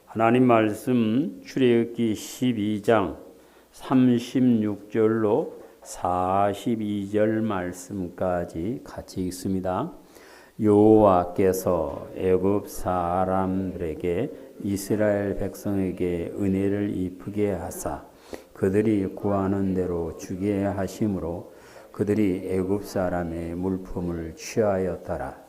하나님 말씀 출애굽기 12장 36절로 42절 말씀까지 같이 읽습니다. 여호와께서 애굽 사람들에게 이스라엘 백성에게 은혜를 입히게 하사 그들이 구하는 대로 주게 하심으로 그들이 애굽 사람의 물품을 취하였더라.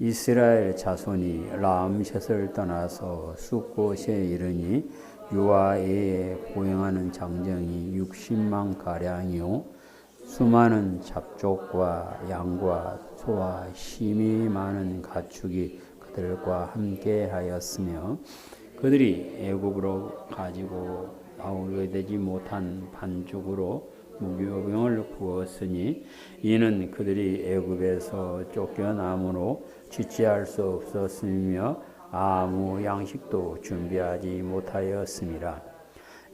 이스라엘 자손이 라암셋을 떠나서 숫곳에 이르니 유아에 보행하는 장정이 60만 가량이요 수많은 잡족과 양과 소와 힘이 많은 가축이 그들과 함께하였으며 그들이 애굽으로 가지고 나오게 되지 못한 반죽으로 무교병을 구웠으니 이는 그들이 애굽에서 쫓겨남으로 지체할 수 없었으며 아무 양식도 준비하지 못하였음이라.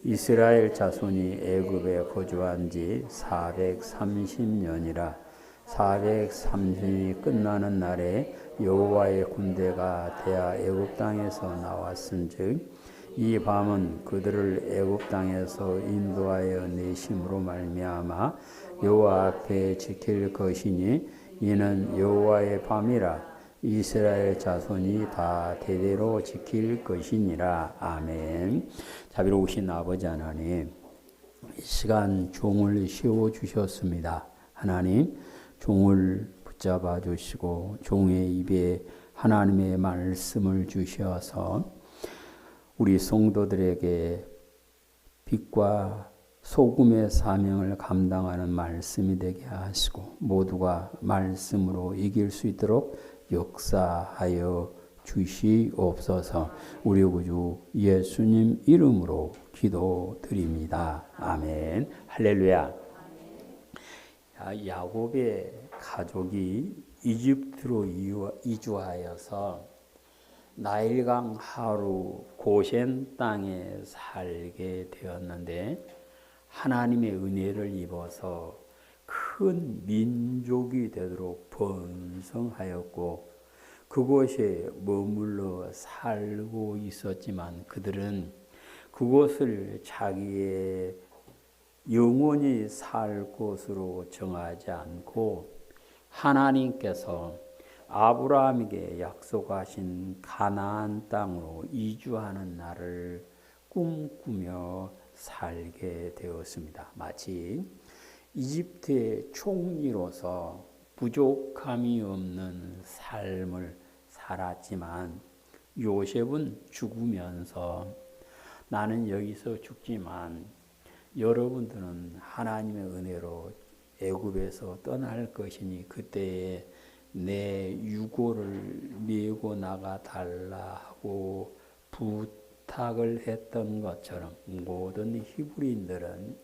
이스라엘 자손이 애굽에 거주한 지 430년이라. 430년이 끝나는 날에 여호와의 군대가 대하 애굽 땅에서 나왔은즉 이 밤은 그들을 애굽 땅에서 인도하여 내심으로 말미암아 여호와 앞에 지킬 것이니 이는 여호와의 밤이라. 이스라엘 자손이 다 대대로 지킬 것이니라. 아멘. 자비로우신 아버지 하나님, 이 시간 종을 세워주셨습니다. 하나님, 종을 붙잡아 주시고 종의 입에 하나님의 말씀을 주셔서 우리 성도들에게 빛과 소금의 사명을 감당하는 말씀이 되게 하시고 모두가 말씀으로 이길 수 있도록 역사하여 주시옵소서. 우리 구주 예수님 이름으로 기도드립니다. 아멘. 할렐루야. 야곱의 가족이 이집트로 이주하여서 나일강 하루 고센 땅에 살게 되었는데 하나님의 은혜를 입어서 큰 민족이 되도록 번성하였고 그곳에 머물러 살고 있었지만 그들은 그곳을 자기의 영원히 살 곳으로 정하지 않고 하나님께서 아브라함에게 약속하신 가나안 땅으로 이주하는 날을 꿈꾸며 살게 되었습니다. 마치 이집트의 총리로서 부족함이 없는 삶을 살았지만 요셉은 죽으면서 나는 여기서 죽지만 여러분들은 하나님의 은혜로 애굽에서 떠날 것이니 그때에 내 유고를 메고 나가 달라 하고 부탁을 했던 것처럼 모든 히브리인들은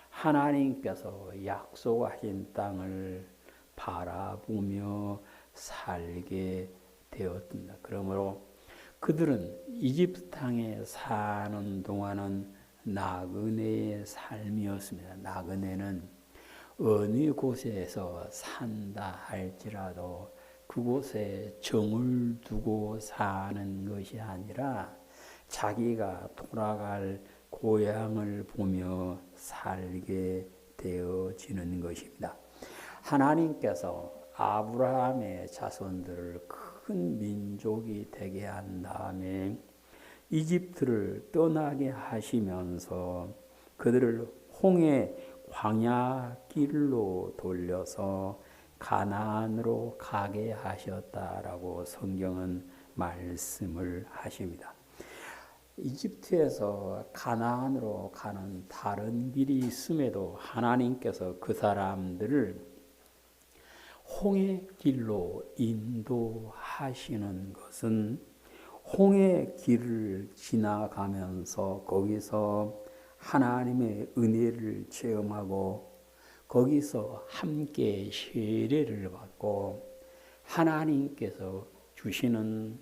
하나님께서 약속하신 땅을 바라보며 살게 되었습니다. 그러므로 그들은 이집트 땅에 사는 동안은 나그네의 삶이었습니다. 나그네는 어느 곳에서 산다 할지라도 그곳에 정을 두고 사는 것이 아니라 자기가 돌아갈 고향을 보며 살게 되어지는 것입니다. 하나님께서 아브라함의 자손들을 큰 민족이 되게 한 다음에 이집트를 떠나게 하시면서 그들을 홍해 광야 길로 돌려서 가나안으로 가게 하셨다라고 성경은 말씀을 하십니다. 이집트에서 가나안으로 가는 다른 길이 있음에도 하나님께서 그 사람들을 홍해 길로 인도하시는 것은 홍해 길을 지나가면서 거기서 하나님의 은혜를 체험하고 거기서 함께 세례를 받고 하나님께서 주시는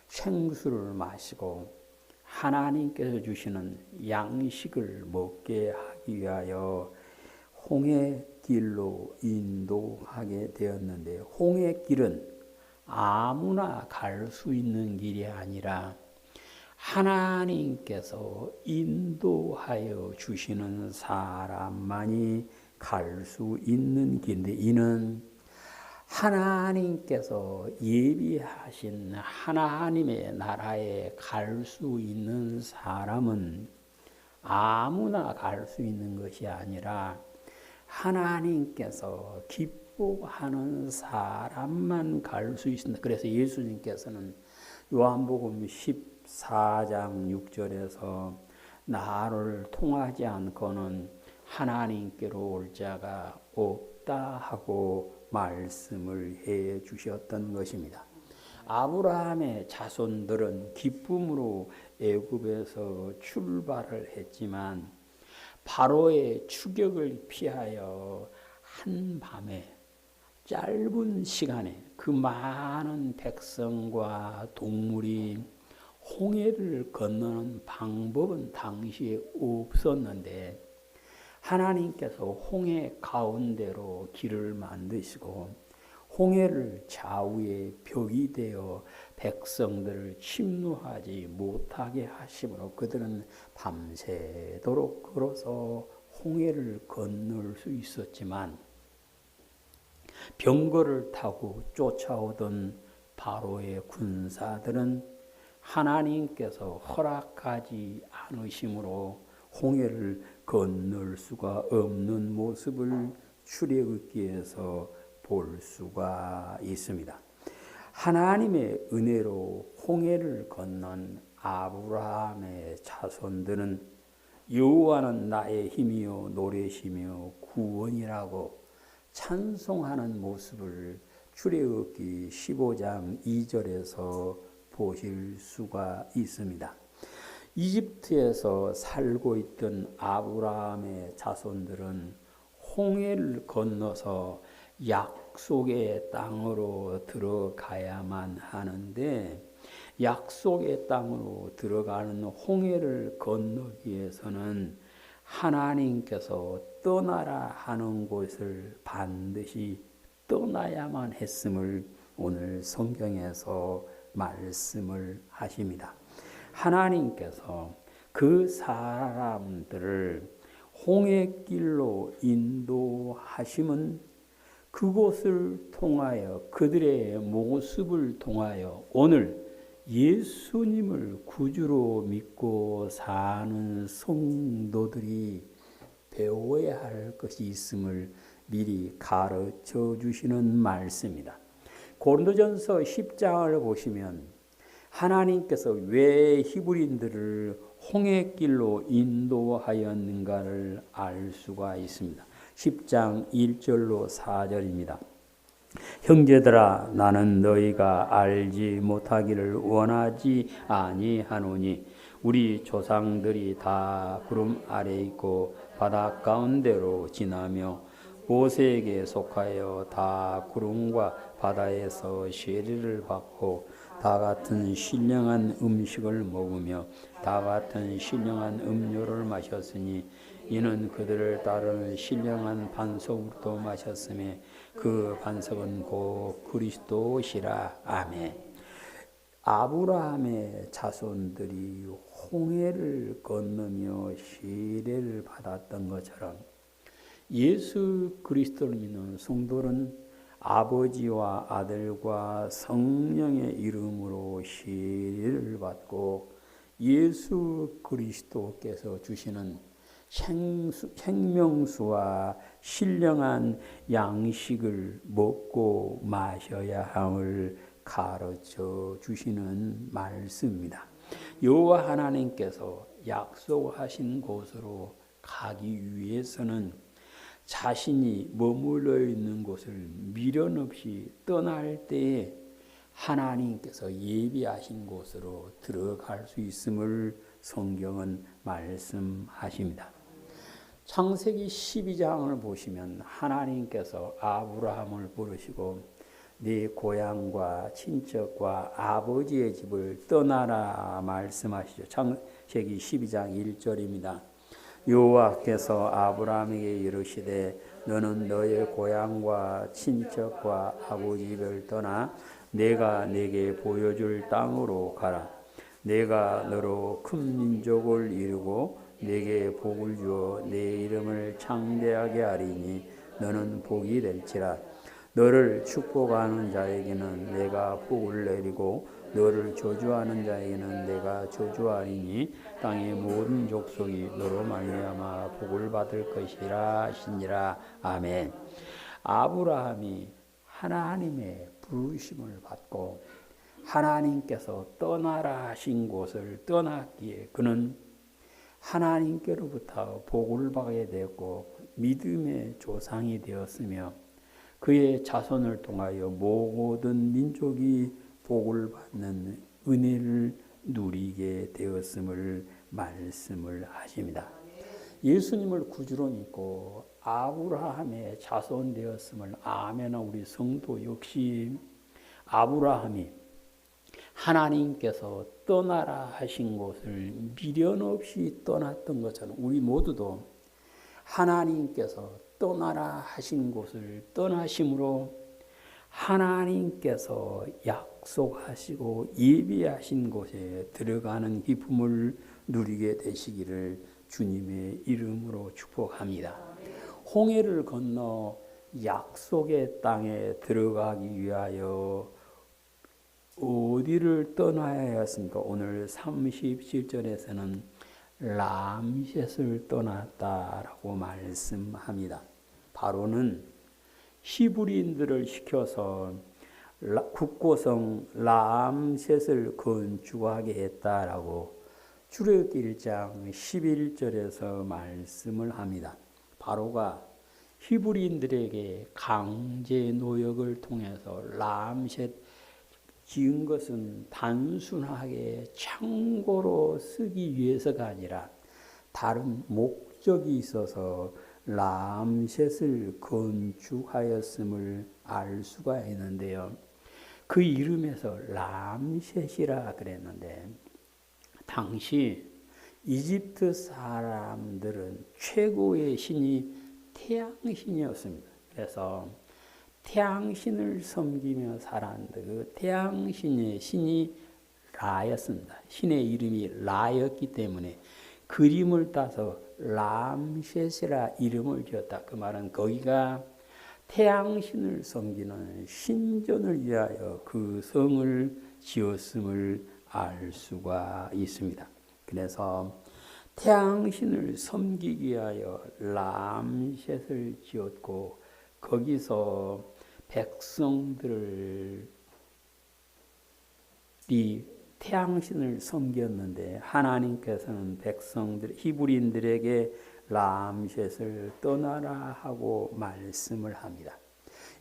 생수를 마시고 하나님께서 주시는 양식을 먹게 하기 위하여 홍해 길로 인도하게 되었는데 홍해 길은 아무나 갈 수 있는 길이 아니라 하나님께서 인도하여 주시는 사람만이 갈 수 있는 길인데, 이는 하나님께서 예비하신 하나님의 나라에 갈 수 있는 사람은 아무나 갈 수 있는 것이 아니라 하나님께서 기뻐하는 사람만 갈 수 있습니다. 그래서 예수님께서는 요한복음 14장 6절에서 나를 통하지 않고는 하나님께로 올 자가 없다 하고 말씀을 해 주셨던 것입니다. 아브라함의 자손들은 기쁨으로 애굽에서 출발을 했지만 바로의 추격을 피하여 한밤에 짧은 시간에 그 많은 백성과 동물이 홍해를 건너는 방법은 당시에 없었는데 하나님께서 홍해 가운데로 길을 만드시고 홍해를 좌우에 벽이 되어 백성들을 침노하지 못하게 하심으로 그들은 밤새도록 걸어서 홍해를 건널 수 있었지만 병거를 타고 쫓아오던 바로의 군사들은 하나님께서 허락하지 않으심으로 홍해를 건널 수가 없는 모습을 출애굽기에서 볼 수가 있습니다. 하나님의 은혜로 홍해를 건넌 아브라함의 자손들은 여호와는 나의 힘이요 노래시며 구원이라고 찬송하는 모습을 출애굽기 15장 2절에서 보실 수가 있습니다. 이집트에서 살고 있던 아브라함의 자손들은 홍해를 건너서 약속의 땅으로 들어가야만 하는데 약속의 땅으로 들어가는 홍해를 건너기 위해서는 하나님께서 떠나라 하는 곳을 반드시 떠나야만 했음을 오늘 성경에서 말씀을 하십니다. 하나님께서 그 사람들을 홍해길로 인도하심은 그곳을 통하여 그들의 모습을 통하여 오늘 예수님을 구주로 믿고 사는 성도들이 배워야 할 것이 있음을 미리 가르쳐 주시는 말씀입니다. 고린도전서 10장을 보시면 하나님께서 왜 히브리인들을 홍해길로 인도하였는가를 알 수가 있습니다. 10장 1절로 4절입니다. 형제들아 나는 너희가 알지 못하기를 원하지 아니하노니 우리 조상들이 다 구름 아래 있고 바다 가운데로 지나며 모세에게 속하여 다 구름과 바다에서 세례를 받고 다 같은 신령한 음식을 먹으며 다 같은 신령한 음료를 마셨으니 이는 그들을 따르는 신령한 반석으로도 마셨으며 그 반석은 곧 그리스도시라. 아멘. 아브라함의 자손들이 홍해를 건너며 세례를 받았던 것처럼 예수 그리스도를 믿는 성도는 아버지와 아들과 성령의 이름으로 세례를 받고 예수 그리스도께서 주시는 생명수와 신령한 양식을 먹고 마셔야 함을 가르쳐 주시는 말씀입니다. 여호와 하나님께서 약속하신 곳으로 가기 위해서는 자신이 머물러 있는 곳을 미련 없이 떠날 때에 하나님께서 예비하신 곳으로 들어갈 수 있음을 성경은 말씀하십니다. 창세기 12장을 보시면 하나님께서 아브라함을 부르시고 네 고향과 친척과 아버지의 집을 떠나라 말씀하시죠. 창세기 12장 1절입니다. 여호와께서 아브라함에게 이르시되 너는 너의 고향과 친척과 아버지 집을 떠나 내가 네게 보여줄 땅으로 가라. 내가 너로 큰 민족을 이루고 내게 복을 주어 내 이름을 창대하게 하리니 너는 복이 될지라. 너를 축복하는 자에게는 내가 복을 내리고 너를 저주하는 자에게는 내가 저주하리니 땅의 모든 족속이 너로 말미암아 복을 받을 것이라 하시니라. 아멘. 아브라함이 하나님의 부르심을 받고 하나님께서 떠나라 하신 곳을 떠났기에 그는 하나님께로부터 복을 받게 되었고 믿음의 조상이 되었으며 그의 자손을 통하여 모든 민족이 복을 받는 은혜를 누리게 되었음을 말씀을 하십니다. 예수님을 구주로 믿고 아브라함의 자손 되었음을 아멘한 우리 성도 역시 아브라함이 하나님께서 떠나라 하신 곳을 미련 없이 떠났던 것처럼 우리 모두도 하나님께서 떠나라 하신 곳을 떠나심으로 하나님께서 약속하시고 예비하신 곳에 들어가는 기쁨을 누리게 되시기를 주님의 이름으로 축복합니다. 홍해를 건너 약속의 땅에 들어가기 위하여 어디를 떠나야 했습니까? 오늘 37절에서는 람셋을 떠났다라고 말씀합니다. 바로는 히브리인들을 시켜서 국고성 람셋을 건축하게 했다라고 출애굽기 1장 11절에서 말씀을 합니다. 바로가 히브리인들에게 강제 노역을 통해서 람셋 지은 것은 단순하게 창고로 쓰기 위해서가 아니라 다른 목적이 있어서 람셋을 건축하였음을 알 수가 있는데요. 그 이름에서 람셋이라 그랬는데 당시 이집트 사람들은 최고의 신이 태양신이었습니다. 그래서 태양신을 섬기며 살았는데 그 태양신의 신이 라였습니다. 신의 이름이 라였기 때문에 그림을 따서 람셋이라 이름을 지었다. 그 말은 거기가 태양신을 섬기는 신전을 위하여 그 성을 지었음을 알 수가 있습니다. 그래서 태양신을 섬기기 위하여 람셋을 지었고 거기서 백성들이 태양신을 섬겼는데 하나님께서는 백성들 히브리인들에게 람셋을 떠나라 하고 말씀을 합니다.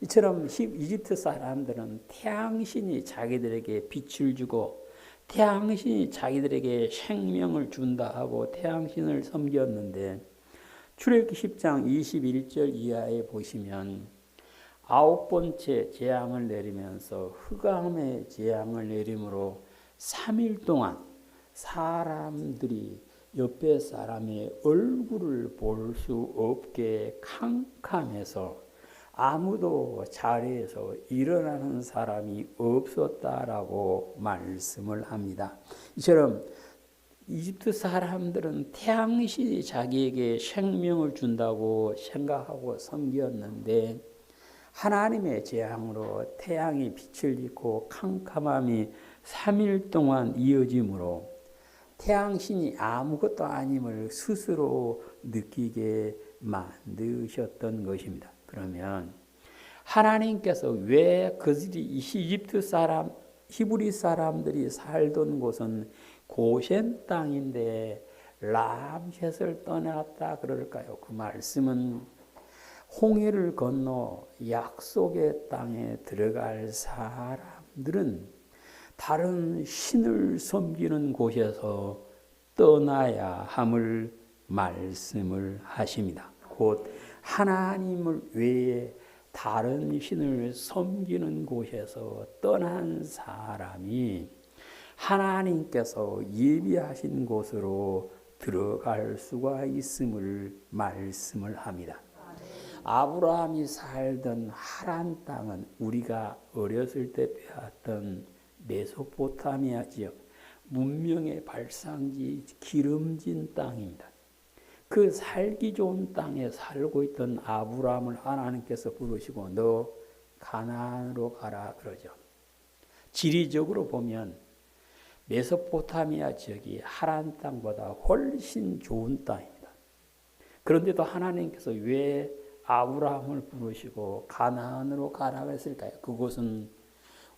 이처럼 이집트 사람들은 태양신이 자기들에게 빛을 주고 태양신이 자기들에게 생명을 준다 하고 태양신을 섬겼는데 출애굽기 10장 21절 이하에 보시면 9번째 재앙을 내리면서 흑암의 재앙을 내림으로 3일 동안 사람들이 옆에 사람의 얼굴을 볼 수 없게 캄캄해서 아무도 자리에서 일어나는 사람이 없었다라고 말씀을 합니다. 이처럼 이집트 사람들은 태양신이 자기에게 생명을 준다고 생각하고 섬겼는데 하나님의 재앙으로 태양이 빛을 잃고 캄캄함이 3일 동안 이어짐으로 태양신이 아무것도 아님을 스스로 느끼게 만드셨던 것입니다. 그러면 하나님께서 왜 그들이 이집트 사람, 히브리 사람들이 살던 곳은 고센 땅인데 람셋을 떠났다 그럴까요? 그 말씀은 홍해를 건너 약속의 땅에 들어갈 사람들은 다른 신을 섬기는 곳에서 떠나야 함을 말씀을 하십니다. 곧 하나님을 외에 다른 신을 섬기는 곳에서 떠난 사람이 하나님께서 예비하신 곳으로 들어갈 수가 있음을 말씀을 합니다. 아브라함이 살던 하란 땅은 우리가 어렸을 때 배웠던 메소포타미아 지역, 문명의 발상지 기름진 땅입니다. 그 살기 좋은 땅에 살고 있던 아브라함을 하나님께서 부르시고 너 가나안으로 가라 그러죠. 지리적으로 보면 메소포타미아 지역이 하란 땅보다 훨씬 좋은 땅입니다. 그런데도 하나님께서 왜 아브라함을 부르시고 가나안으로 가라고 했을까요? 그곳은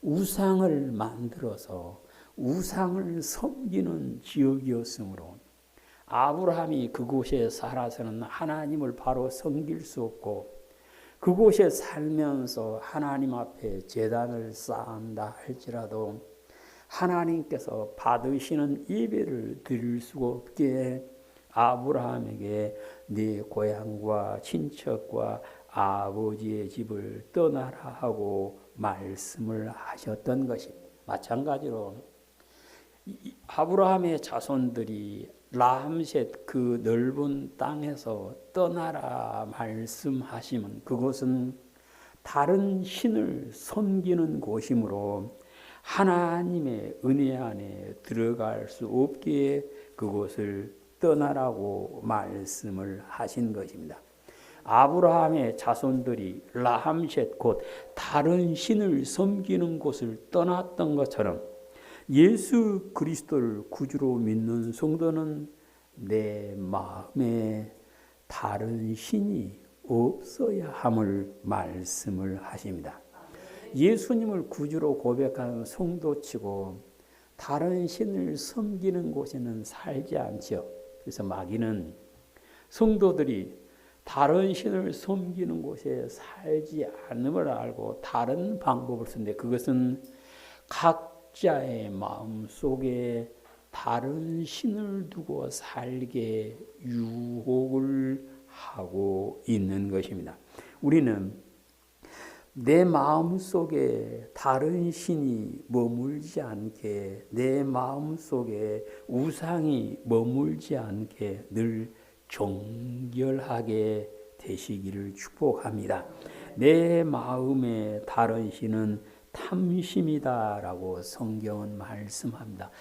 우상을 만들어서 우상을 섬기는 지역이었으므로 아브라함이 그곳에 살아서는 하나님을 바로 섬길 수 없고 그곳에 살면서 하나님 앞에 제단을 쌓는다 할지라도 하나님께서 받으시는 예배를 드릴 수가 없기에 아브라함에게 네 고향과 친척과 아버지의 집을 떠나라 하고 말씀을 하셨던 것입니다. 마찬가지로 아브라함의 자손들이 라암셋 그 넓은 땅에서 떠나라 말씀하시면 그곳은 다른 신을 섬기는 곳이므로 하나님의 은혜 안에 들어갈 수 없기에 그곳을 떠나라고 말씀을 하신 것입니다. 아브라함의 자손들이 라암셋 곧 다른 신을 섬기는 곳을 떠났던 것처럼 예수 그리스도를 구주로 믿는 성도는 내 마음에 다른 신이 없어야 함을 말씀을 하십니다. 예수님을 구주로 고백하는 성도치고 다른 신을 섬기는 곳에는 살지 않죠. 그래서 마귀는 성도들이 다른 신을 섬기는 곳에 살지 않음을 알고 다른 방법을 쓰는데 그것은 각자의 마음 속에 다른 신을 두고 살게 유혹을 하고 있는 것입니다. 우리는 내 마음 속에 다른 신이 머물지 않게 내 마음 속에 우상이 머물지 않게 늘 정결하게 되시기를 축복합니다. 내 마음에 다른 신은 탐심이다라고 성경은 말씀합니다.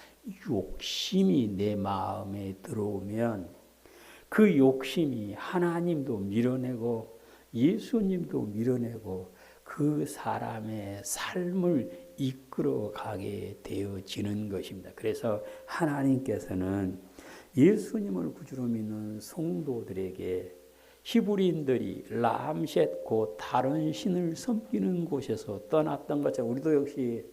욕심이 내 마음에 들어오면 그 욕심이 하나님도 밀어내고 예수님도 밀어내고 그 사람의 삶을 이끌어가게 되어지는 것입니다. 그래서 하나님께서는 예수님을 구주로 믿는 성도들에게 히브리인들이 라암셋 곧 다른 신을 섬기는 곳에서 떠났던 것처럼 우리도 역시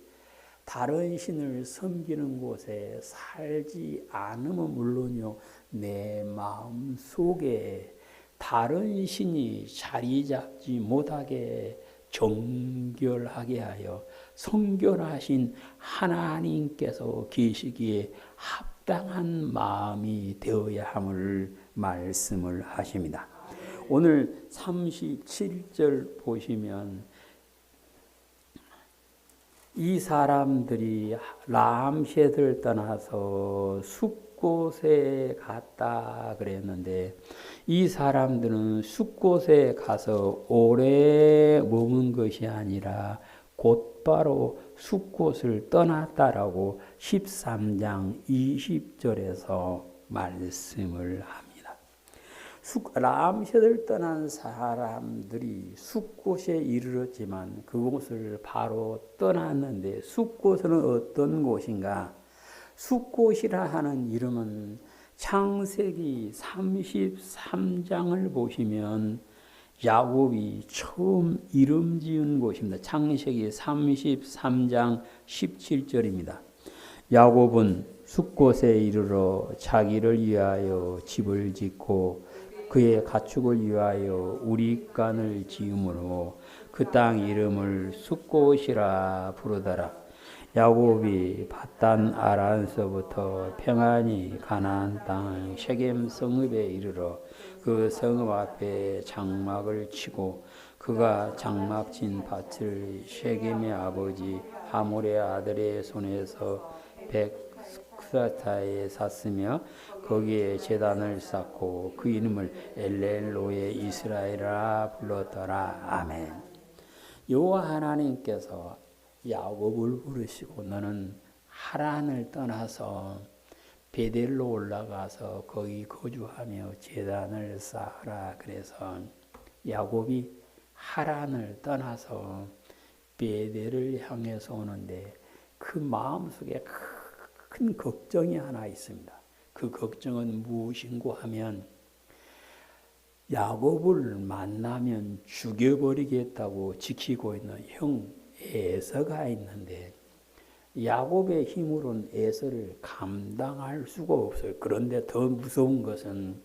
다른 신을 섬기는 곳에 살지 않으면 물론요 내 마음 속에 다른 신이 자리 잡지 못하게 정결하게 하여 성결하신 하나님께서 계시기에 합당한 마음이 되어야 함을 말씀을 하십니다. 오늘 37절 보시면 이 사람들이 라암셋을 떠나서 숫곳에 갔다 그랬는데 이 사람들은 숫곳에 가서 오래 머문 것이 아니라 곧바로 숫곳을 떠났다라고 13장 20절에서 말씀을 합니다. 라암셋을 떠난 사람들이 숫곳에 이르렀지만 그곳을 바로 떠났는데 숫곳은 어떤 곳인가? 숫곳이라 하는 이름은 창세기 33장을 보시면 야곱이 처음 이름 지은 곳입니다. 창세기 33장 17절입니다. 야곱은 숫곳에 이르러 자기를 위하여 집을 짓고 그의 가축을 위하여 우리간을 지음으로 그 땅 이름을 숫곳이라 부르더라. 야곱이 밧단 아란서부터 평안히 가나안 땅 셰겜 성읍에 이르러 그 성읍 앞에 장막을 치고 그가 장막 친 밭을 셰겜의 아버지 하몰의 아들의 손에서 백스타에 샀으며 거기에 제단을 쌓고 그 이름을 엘렐로의 이스라엘이라 불렀더라. 아멘. 여호와 하나님께서 야곱을 부르시고 너는 하란을 떠나서 베델로 올라가서 거기 거주하며 제단을 쌓으라. 그래서 야곱이 하란을 떠나서 베델을 향해서 오는데 그 마음속에 큰 걱정이 하나 있습니다. 그 걱정은 무엇인고 하면 야곱을 만나면 죽여버리겠다고 지키고 있는 형 에서가 있는데 야곱의 힘으로는 에서를 감당할 수가 없어요. 그런데 더 무서운 것은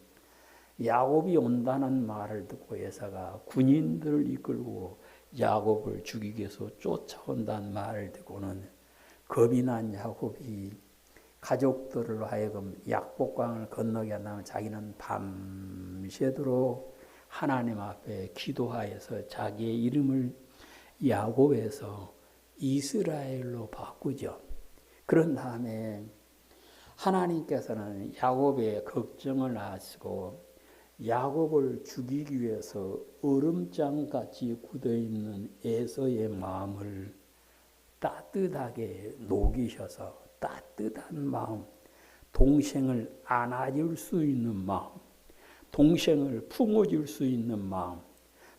야곱이 온다는 말을 듣고 에서가 군인들을 이끌고 야곱을 죽이기 위해서 쫓아온다는 말을 듣고는 겁이 난 야곱이 가족들로 하여금 약복강을 건너게 한다면 자기는 밤새도록 하나님 앞에 기도하여서 자기의 이름을 야곱에서 이스라엘로 바꾸죠. 그런 다음에 하나님께서는 야곱의 걱정을 아시고 야곱을 죽이기 위해서 얼음장같이 굳어있는 에서의 마음을 따뜻하게 녹이셔서 따뜻한 마음, 동생을 안아줄 수 있는 마음, 동생을 품어줄 수 있는 마음,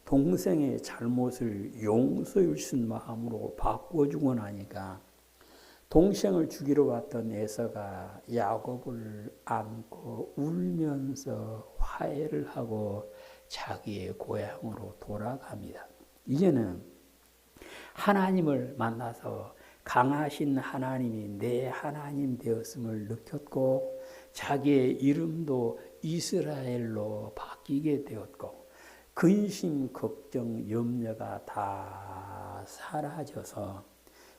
동생의 잘못을 용서해 주신 마음으로 바꿔주고 나니까 동생을 죽이러 왔던 에서가 야곱을 안고 울면서 화해를 하고 자기의 고향으로 돌아갑니다. 이제는 하나님을 만나서 강하신 하나님이 내 하나님 되었음을 느꼈고 자기의 이름도 이스라엘로 바뀌게 되었고 근심, 걱정, 염려가 다 사라져서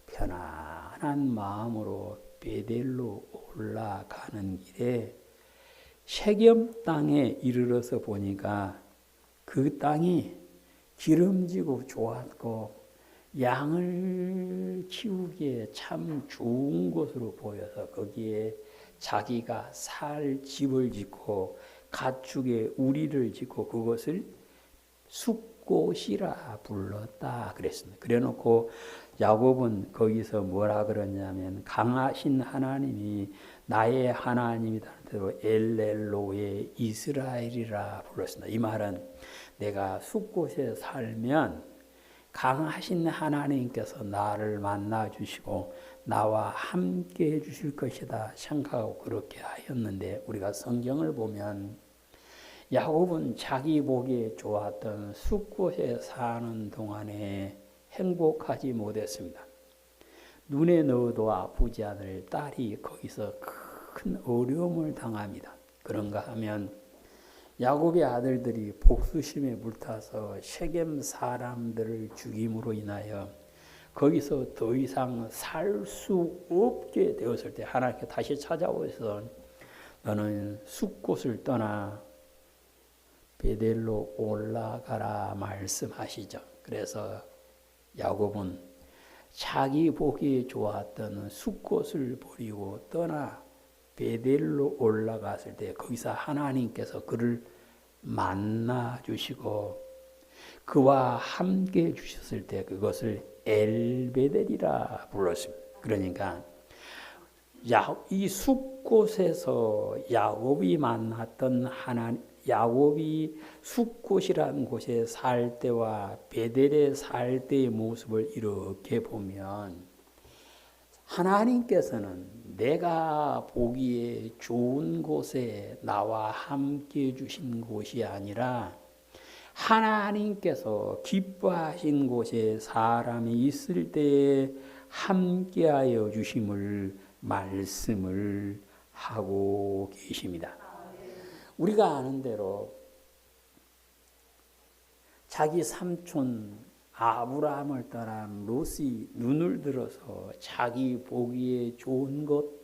편안한 마음으로 베델로 올라가는 길에 셰겜 땅에 이르러서 보니까 그 땅이 기름지고 좋았고 양을 키우기에 참 좋은 곳으로 보여서 거기에 자기가 살 집을 짓고 가축의 우리를 짓고 그것을 숫곳이라 불렀다 그랬습니다. 그래놓고 야곱은 거기서 뭐라 그러냐면 강하신 하나님이 나의 하나님이라는 대로 엘렐로의 이스라엘이라 불렀습니다. 이 말은 내가 숫곳에 살면 강하신 하나님께서 나를 만나 주시고 나와 함께 해 주실 것이다 생각하고 그렇게 하였는데 우리가 성경을 보면 야곱은 자기 보기에 좋았던 숫곳에 사는 동안에 행복하지 못했습니다. 눈에 넣어도 아프지 않을 딸이 거기서 큰 어려움을 당합니다. 그런가 하면 야곱의 아들들이 복수심에 불타서 셰겜 사람들을 죽임으로 인하여 거기서 더 이상 살 수 없게 되었을 때 하나님께 다시 찾아오셔서 너는 숫곳을 떠나 베델로 올라가라 말씀하시죠. 그래서 야곱은 자기 보기에 좋았던 숫곳을 버리고 떠나 베델로 올라갔을 때 거기서 하나님께서 그를 만나 주시고 그와 함께 주셨을 때 그것을 엘베델이라 불렀습니다. 그러니까 이 숫곳에서 야곱이 만났던 야곱이 숫곳이라는 곳에 살 때와 베델에 살 때의 모습을 이렇게 보면 하나님께서는 내가 보기에 좋은 곳에 나와 함께 해 주신 곳이 아니라 하나님께서 기뻐하신 곳에 사람이 있을 때에 함께하여 주심을 말씀을 하고 계십니다. 우리가 아는 대로 자기 삼촌 아브라함을 떠난 롯이 눈을 들어서 자기 보기에 좋은 곳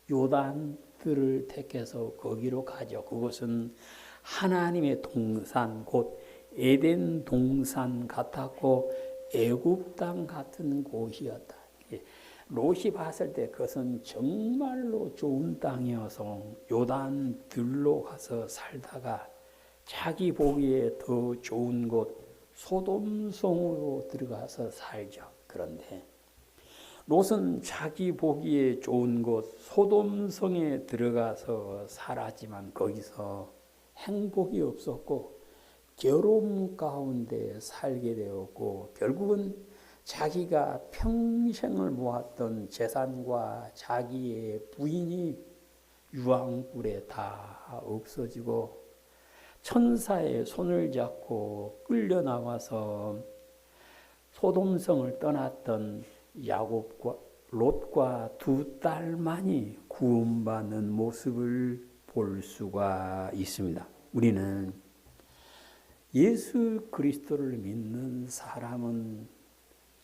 요단들을 택해서 거기로 가죠. 그것은 하나님의 동산 곧 에덴 동산 같았고 애굽 땅 같은 곳이었다. 롯이 봤을 때 그것은 정말로 좋은 땅이어서 요단 들로 가서 살다가 자기 보기에 더 좋은 곳 소돔성으로 들어가서 살죠. 그런데 롯은 자기 보기에 좋은 곳 소돔성에 들어가서 살았지만 거기서 행복이 없었고 괴로움 가운데 살게 되었고 결국은 자기가 평생을 모았던 재산과 자기의 부인이 유황불에 다 없어지고 천사의 손을 잡고 끌려 나와서 소돔성을 떠났던 야곱과 롯과 두 딸만이 구원받는 모습을 볼 수가 있습니다. 우리는 예수 그리스도를 믿는 사람은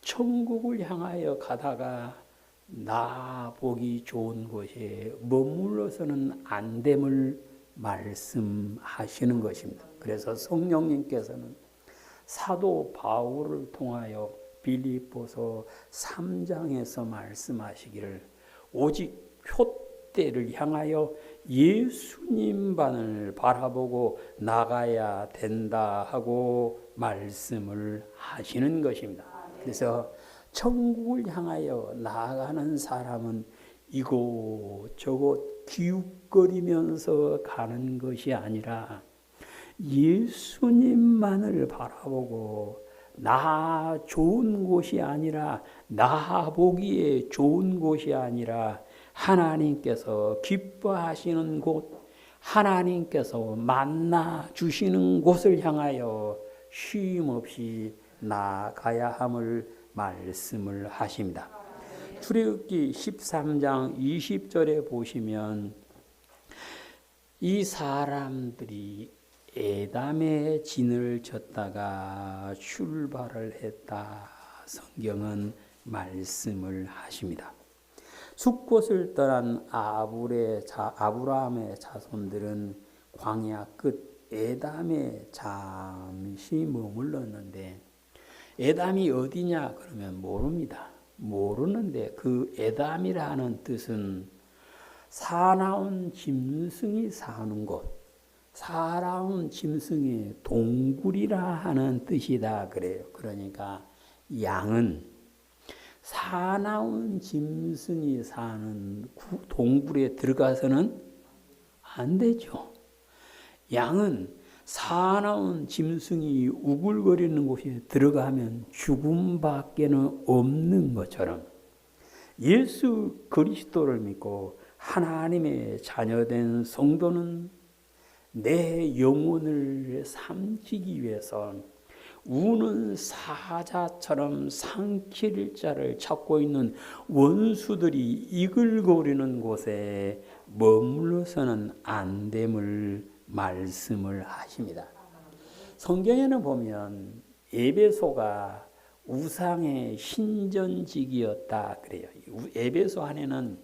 천국을 향하여 가다가 나 보기 좋은 곳에 머물러서는 안 됨을 말씀하시는 것입니다. 그래서 성령님께서는 사도 바울을 통하여 빌립보서 3장에서 말씀하시기를 오직 표대를 향하여 예수님만을 바라보고 나가야 된다 하고 말씀을 하시는 것입니다. 그래서 천국을 향하여 나아가는 사람은 이곳저곳 기웃거리면서 가는 것이 아니라 예수님만을 바라보고 나 좋은 곳이 아니라 나 보기에 좋은 곳이 아니라 하나님께서 기뻐하시는 곳, 하나님께서 만나 주시는 곳을 향하여 쉼 없이 나아가야 함을 말씀을 하십니다. 출애굽기 13장 20절에 보시면 이 사람들이 에담의 진을 쳤다가 출발을 했다. 성경은 말씀을 하십니다. 숫곳을 떠난 아브라함의 자손들은 광야 끝 에담에 잠시 머물렀는데 에담이 어디냐 그러면 모릅니다. 모르는데 그 에담이라는 뜻은 사나운 짐승이 사는 곳, 사나운 짐승의 동굴이라 하는 뜻이다 그래요. 그러니까 양은 사나운 짐승이 사는 동굴에 들어가서는 안 되죠. 양은 사나운 짐승이 우글거리는 곳에 들어가면 죽음밖에는 없는 것처럼 예수 그리스도를 믿고 하나님의 자녀된 성도는 내 영혼을 삼키기 위해서 우는 사자처럼 삼킬 자를 찾고 있는 원수들이 이글거리는 곳에 머물러서는 안 됨을 말씀을 하십니다. 성경에는 보면 에베소가 우상의 신전지기였다 그래요. 에베소 안에는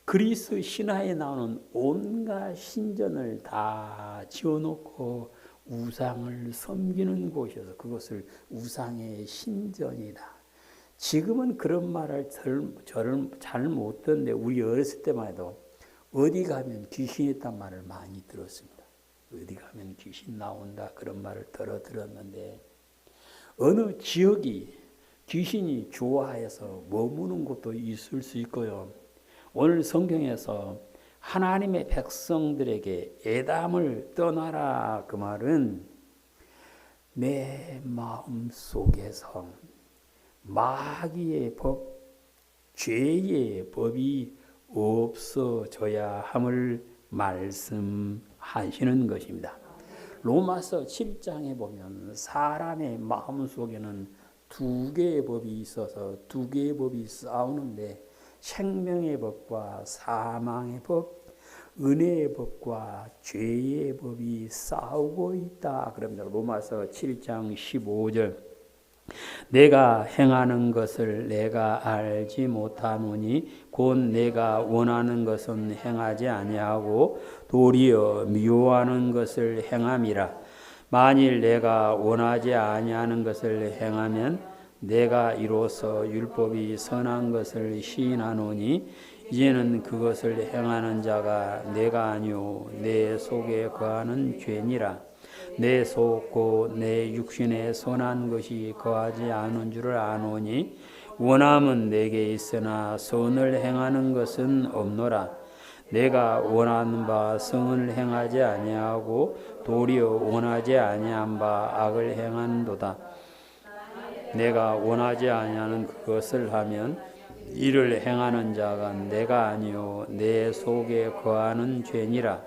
그리스 신화에 나오는 온갖 신전을 다 지어놓고 우상을 섬기는 곳이어서 그것을 우상의 신전이다. 지금은 그런 말을 잘 못 듣는데 우리 어렸을 때만 해도 어디 가면 귀신이 있단 말을 많이 들었습니다. 어디 가면 귀신 나온다 그런 말을 들었는데 어느 지역이 귀신이 좋아해서 머무는 곳도 있을 수 있고요. 오늘 성경에서 하나님의 백성들에게 에담을 떠나라 그 말은 내 마음 속에서 마귀의 법, 죄의 법이 없어져야 함을 말씀하시는 것입니다. 로마서 7장에 보면 사람의 마음 속에는 두 개의 법이 있어서 두 개의 법이 싸우는데 생명의 법과 사망의 법, 은혜의 법과 죄의 법이 싸우고 있다. 그럽니다. 로마서 7장 15절. 내가 행하는 것을 내가 알지 못하노니 곧 내가 원하는 것은 행하지 아니하고 도리어 미워하는 것을 행함이라. 만일 내가 원하지 아니하는 것을 행하면 내가 이로써 율법이 선한 것을 시인하노니 이제는 그것을 행하는 자가 내가 아니오 내 속에 거하는 죄니라. 내 속 곧 내 육신에 선한 것이 거하지 않은 줄을 아노니 원함은 내게 있으나 선을 행하는 것은 없노라. 내가 원하는 바 성을 행하지 아니하고 도리어 원하지 아니한 바 악을 행한도다. 내가 원하지 아니하는 그것을 하면 이를 행하는 자가 내가 아니요 내 속에 거하는 죄니라.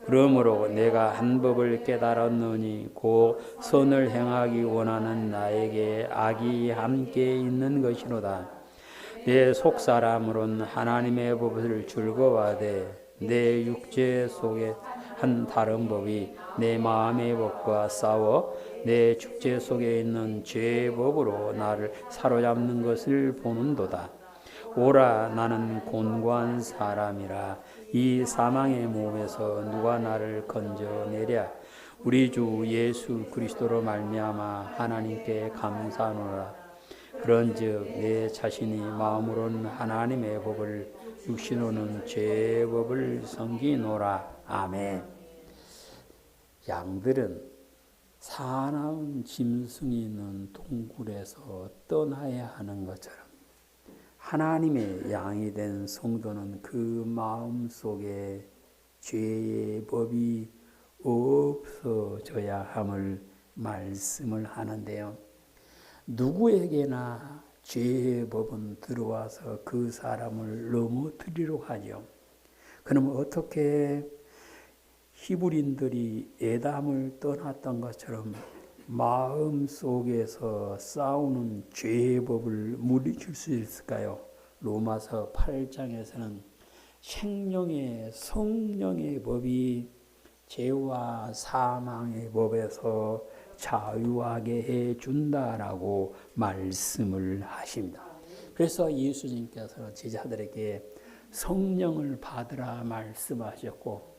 그러므로 내가 한 법을 깨달았노니 곧 선을 행하기 원하는 나에게 악이 함께 있는 것이로다. 내 속사람으론 하나님의 법을 즐거워하되 내 육체 속에 한 다른 법이 내 마음의 법과 싸워 내 육체 속에 있는 죄의 법으로 나를 사로잡는 것을 보는도다. 오라, 나는 곤고한 사람이라. 이 사망의 몸에서 누가 나를 건져내랴. 우리 주 예수 그리스도로 말미암아 하나님께 감사하노라. 그런즉 내 자신이 마음으로는 하나님의 법을, 육신으로는 죄의 법을 섬기노라. 아멘. 양들은 사나운 짐승이 있는 동굴에서 떠나야 하는 것처럼 하나님의 양이 된 성도는 그 마음 속에 죄의 법이 없어져야 함을 말씀을 하는데요. 누구에게나 죄의 법은 들어와서 그 사람을 넘어뜨리려고 하죠. 그럼 어떻게 히브리인들이 에담을 떠났던 것처럼 마음 속에서 싸우는 죄의 법을 물리칠 수 있을까요? 로마서 8장에서는 생명의 성령의 법이 죄와 사망의 법에서 자유하게 해준다라고 말씀을 하십니다. 그래서 예수님께서 제자들에게 성령을 받으라 말씀하셨고,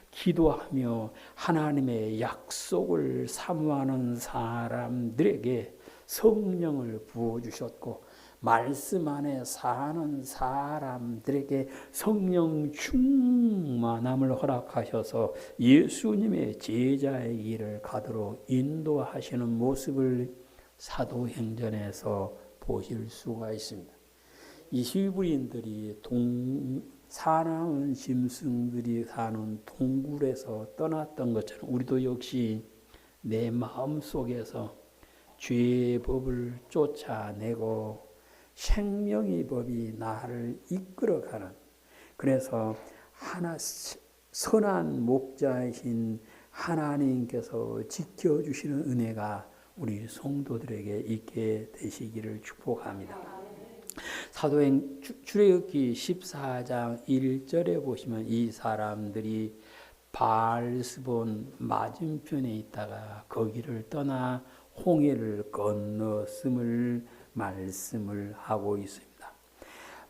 기도하며 하나님의 약속을 사모하는 사람들에게 성령을 부어주셨고, 말씀 안에 사는 사람들에게 성령 충만함을 허락하셔서 예수님의 제자의 길을 가도록 인도하시는 모습을 사도행전에서 보실 수가 있습니다. 이 히브리인들이 사나운 짐승들이 사는 동굴에서 떠났던 것처럼 우리도 역시 내 마음 속에서 죄의 법을 쫓아내고 생명의 법이 나를 이끌어가는, 그래서 선한 목자이신 하나님께서 지켜주시는 은혜가 우리 성도들에게 있게 되시기를 축복합니다. 사도행 출애굽기 14장 1절에 보시면 이 사람들이 바알스본 맞은편에 있다가 거기를 떠나 홍해를 건넜음을 말씀을 하고 있습니다.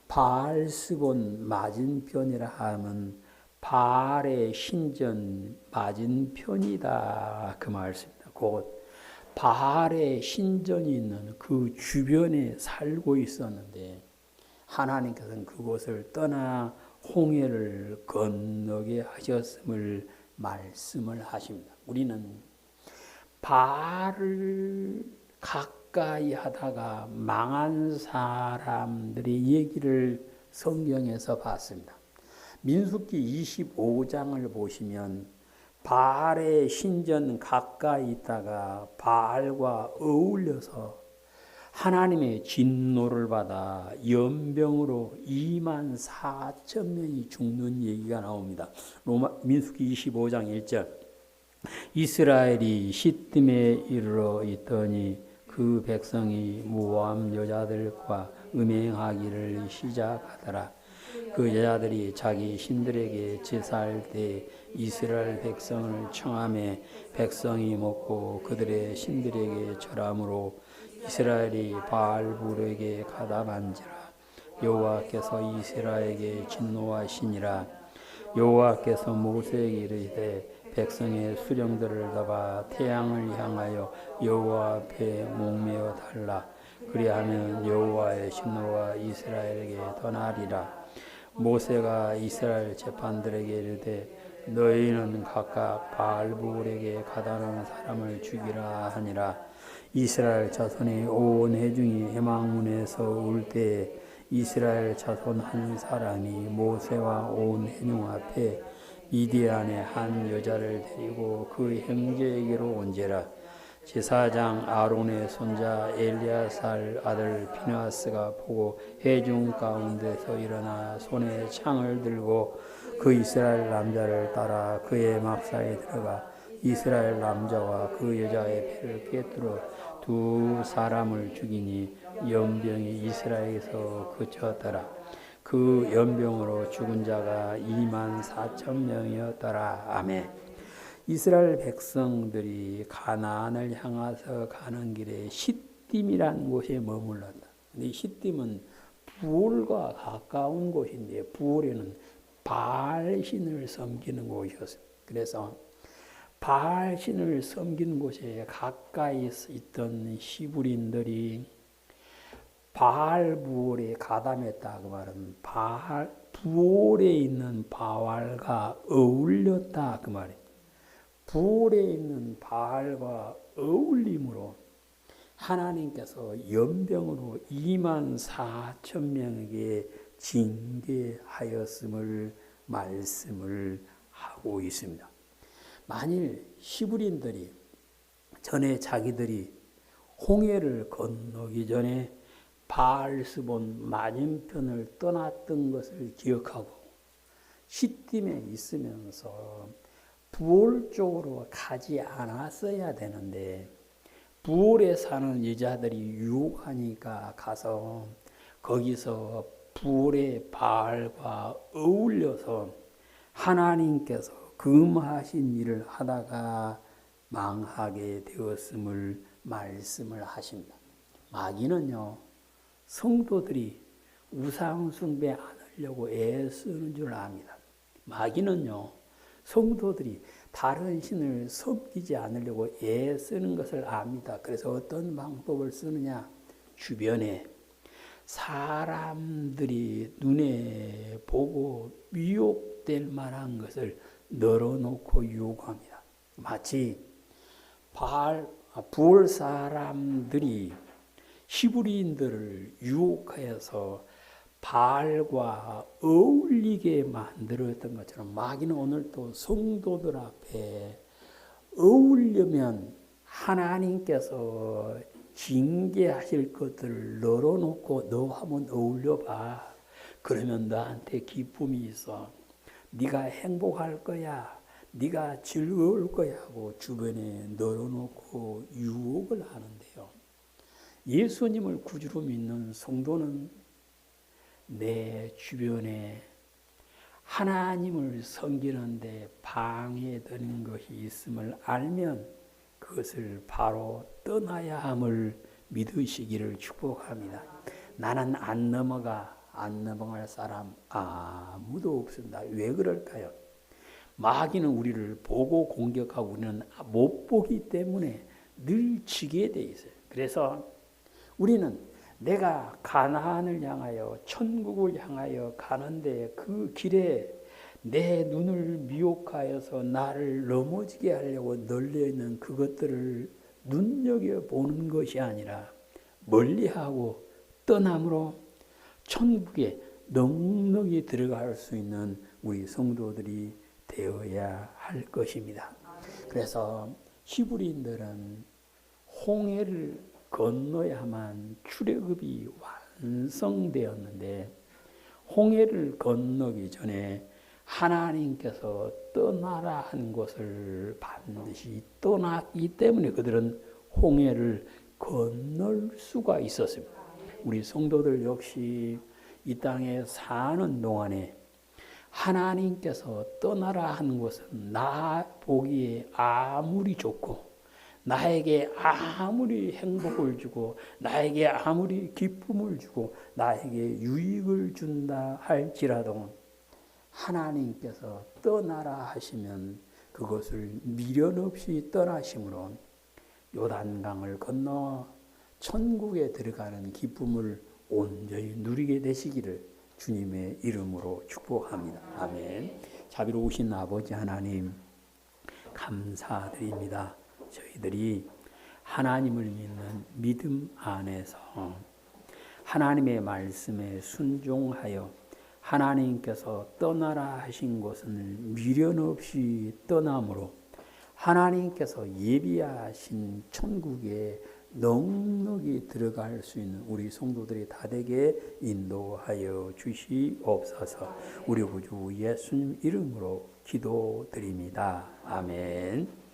바알스본 맞은편이라 하면 바알의 신전 맞은편이다 그 말씀입니다. 곧 바알의 신전이 있는 그 주변에 살고 있었는데 하나님께서는 그곳을 떠나 홍해를 건너게 하셨음을 말씀을 하십니다. 우리는 바알을 가까이 하다가 망한 사람들의 얘기를 성경에서 봤습니다. 민수기 25장을 보시면 바알의 신전 가까이 있다가 바알과 어울려서 하나님의 진노를 받아 연병으로 24,000명이 죽는 얘기가 나옵니다. 민수기 25장 1절. 이스라엘이 시딤에 이르러 있더니 그 백성이 모압 여자들과 음행하기를 시작하더라. 그 여자들이 자기 신들에게 제사할 때 이스라엘 백성을 청하매 백성이 먹고 그들의 신들에게 절함으로 이스라엘이 바알불에게 가담한지라. 여호와께서 이스라엘에게 진노하시니라. 여호와께서 모세에게 이르시되 백성의 수령들을 잡아 태양을 향하여 여호와 앞에 목매어 달라. 그리하면 여호와의 진노가 이스라엘에게 떠나리라. 모세가 이스라엘 재판들에게 이르되 너희는 각각 바알불에게 가담하는 사람을 죽이라 하니라. 이스라엘 자손이 온 회중이 해망문에서 울 때에 이스라엘 자손 한 사람이 모세와 온 회중 앞에 미디안의 한 여자를 데리고 그 형제에게로 온지라. 제사장 아론의 손자 엘리야살 아들 피느하스가 보고 회중 가운데서 일어나 손에 창을 들고 그 이스라엘 남자를 따라 그의 막사에 들어가 이스라엘 남자와 그 여자의 배를 꿰뚫어 두 사람을 죽이니 연병이 이스라엘에서 그쳤더라. 그 연병으로 죽은 자가 24,000명이었더라. 아멘. 이스라엘 백성들이 가나안을 향해서 가는 길에 시딤이라는 곳에 머물렀다. 근데 시딤은 부올과 가까운 곳인데 부올에는 바알신을 섬기는 곳이었어요. 그래서 바알신을 섬기는 곳에 가까이 있던 히브리인들이 바알부올에 가담했다. 그 말은 부올에 있는 바알과 어울렸다. 그 말이에요. 부올에 있는 바알과 어울림으로 하나님께서 연병으로 24,000명에게 징계하였음을 말씀을 하고 있습니다. 만일 히브리인들이 전에 자기들이 홍해를 건너기 전에 바알스본 맞은편을 떠났던 것을 기억하고 시딤에 있으면서 부올 쪽으로 가지 않았어야 되는데 부올에 사는 여자들이 유혹하니까 가서 거기서 부올의 바알과 어울려서 하나님께서 금하신 일을 하다가 망하게 되었음을 말씀을 하십니다. 마귀는요, 성도들이 우상 숭배 안 하려고 애쓰는 줄 압니다. 마귀는요, 성도들이 다른 신을 섬기지 않으려고 애쓰는 것을 압니다. 그래서 어떤 방법을 쓰느냐? 주변에 사람들이 눈에 보고 미혹될 만한 것을 널어놓고 유혹합니다. 마치 부올 사람들이 히브리인들을 유혹하여서 바알과 어울리게 만들었던 것처럼 마귀는 오늘도 성도들 앞에 어울리면 하나님께서 징계하실 것들을 널어놓고 너 한번 어울려봐. 그러면 너한테 기쁨이 있어. 네가 행복할 거야. 네가 즐거울 거야 하고 주변에 널어놓고 유혹을 하는데요. 예수님을 구주로 믿는 성도는 내 주변에 하나님을 섬기는데 방해되는 것이 있음을 알면 그것을 바로 떠나야 함을 믿으시기를 축복합니다. 나는 안 넘어갈 사람 아무도 없습니다. 왜 그럴까요? 마귀는 우리를 보고 공격하고 우리는 못 보기 때문에 늘 지게 돼 있어요. 그래서 우리는 내가 가나안을 향하여 천국을 향하여 가는데 그 길에 내 눈을 미혹하여서 나를 넘어지게 하려고 널려있는 그것들을 눈여겨보는 것이 아니라 멀리하고 떠남으로 천국에 넉넉히 들어갈 수 있는 우리 성도들이 되어야 할 것입니다. 그래서 히브리인들은 홍해를 건너야만 출애굽이 완성되었는데 홍해를 건너기 전에 하나님께서 떠나라 한 것을 반드시 떠났기 때문에 그들은 홍해를 건널 수가 있었습니다. 우리 성도들 역시 이 땅에 사는 동안에 하나님께서 떠나라 하는 것은 나 보기에 아무리 좋고 나에게 아무리 행복을 주고 나에게 아무리 기쁨을 주고 나에게 유익을 준다 할지라도 하나님께서 떠나라 하시면 그것을 미련 없이 떠나심으로 요단강을 건너 천국에 들어가는 기쁨을 온전히 누리게 되시기를 주님의 이름으로 축복합니다. 아멘. 자비로우신 아버지 하나님 감사드립니다. 저희들이 하나님을 믿는 믿음 안에서 하나님의 말씀에 순종하여 하나님께서 떠나라 하신 곳을 미련 없이 떠남으로 하나님께서 예비하신 천국에 넉넉히 들어갈 수 있는 우리 성도들이 다 되게 인도하여 주시옵소서. 우리 구주 예수님 이름으로 기도드립니다. 아멘.